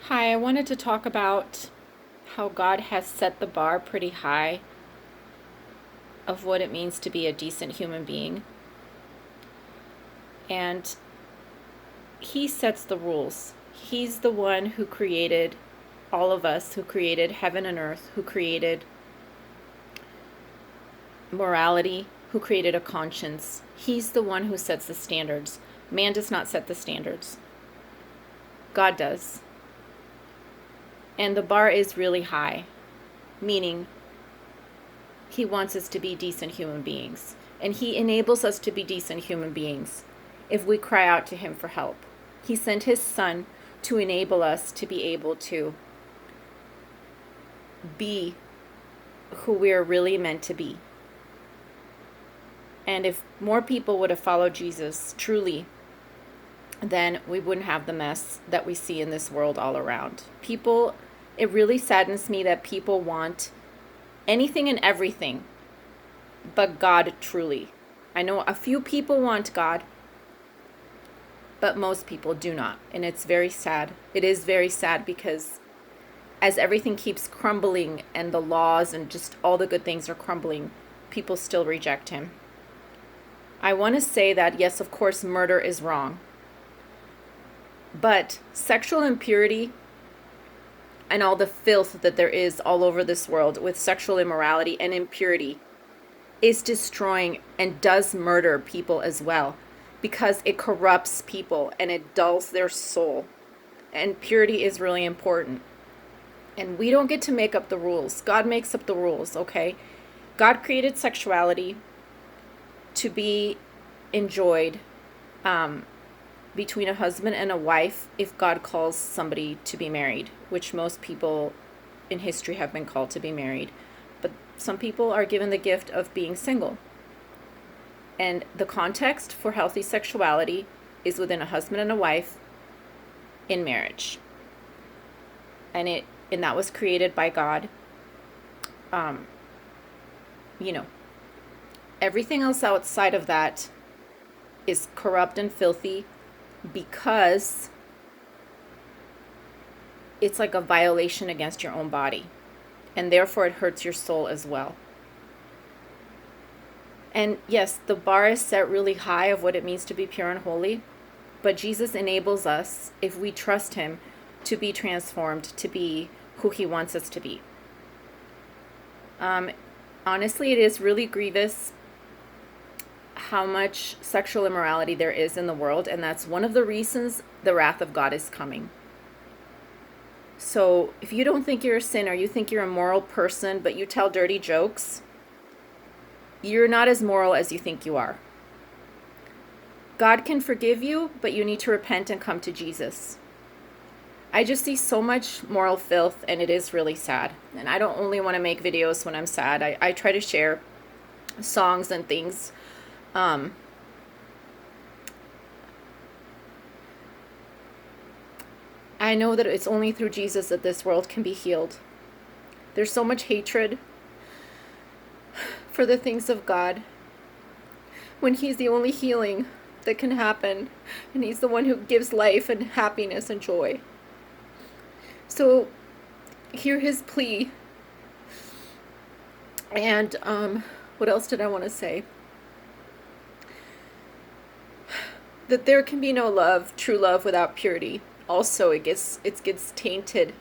Hi, I wanted to talk about how God has set the bar pretty high of what it means to be a decent human being. And He sets the rules. He's the one who created all of us, who created heaven and earth, who created morality, who created a conscience. He's the one who sets the standards. Man does not set the standards, God does. And the bar is really high, meaning He wants us to be decent human beings. And He enables us to be decent human beings if we cry out to Him for help. He sent His Son to enable us to be able to be who we are really meant to be. And if more people would have followed Jesus truly, then we wouldn't have the mess that we see in this world all around. It really saddens me that people want anything and everything but God truly. I know a few people want God, but most people do not. And it's very sad. It is very sad because as everything keeps crumbling and the laws and just all the good things are crumbling, people still reject Him. I want to say that, yes, of course, murder is wrong. But sexual impurity and all the filth that there is all over this world with sexual immorality and impurity is destroying and does murder people as well, because it corrupts people and it dulls their soul. And purity is really important. And we don't get to make up the rules. God makes up the rules, okay? God created sexuality to be enjoyed between a husband and a wife if God calls somebody to be married, which most people in history have been called to be married. But some people are given the gift of being single. And the context for healthy sexuality is within a husband and a wife in marriage. And that was created by God. Everything else outside of that is corrupt and filthy because it's like a violation against your own body. And therefore it hurts your soul as well. And yes, the bar is set really high of what it means to be pure and holy. But Jesus enables us, if we trust Him, to be transformed, to be who He wants us to be. Honestly, it is really grievous how much sexual immorality there is in the world, and that's one of the reasons the wrath of God is coming. So if you don't think you're a sinner, you think you're a moral person, but you tell dirty jokes, you're not as moral as you think you are. God can forgive you, but you need to repent and come to Jesus. I just see so much moral filth, and it is really sad. And I don't only want to make videos when I'm sad. I try to share songs and things. I know that it's only through Jesus that this world can be healed. There's so much hatred for the things of God when He's the only healing that can happen, and He's the one who gives life and happiness and joy. So hear His plea. And what else did I want to say? That there can be no love, true love, without purity. Also, it gets tainted.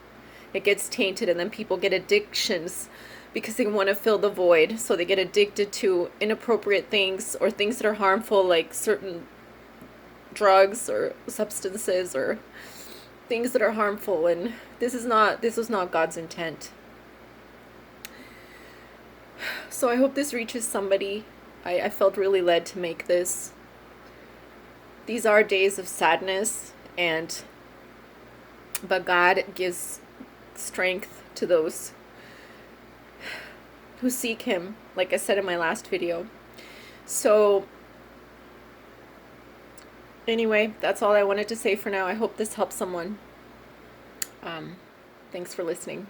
It gets tainted, and then people get addictions because they want to fill the void. So they get addicted to inappropriate things or things that are harmful, like certain drugs or substances or things that are harmful. And this was not God's intent. So I hope this reaches somebody. I felt really led to make this. These are days of sadness, but God gives strength to those who seek Him, like I said in my last video. So anyway, that's all I wanted to say for now. I hope this helps someone. Thanks for listening.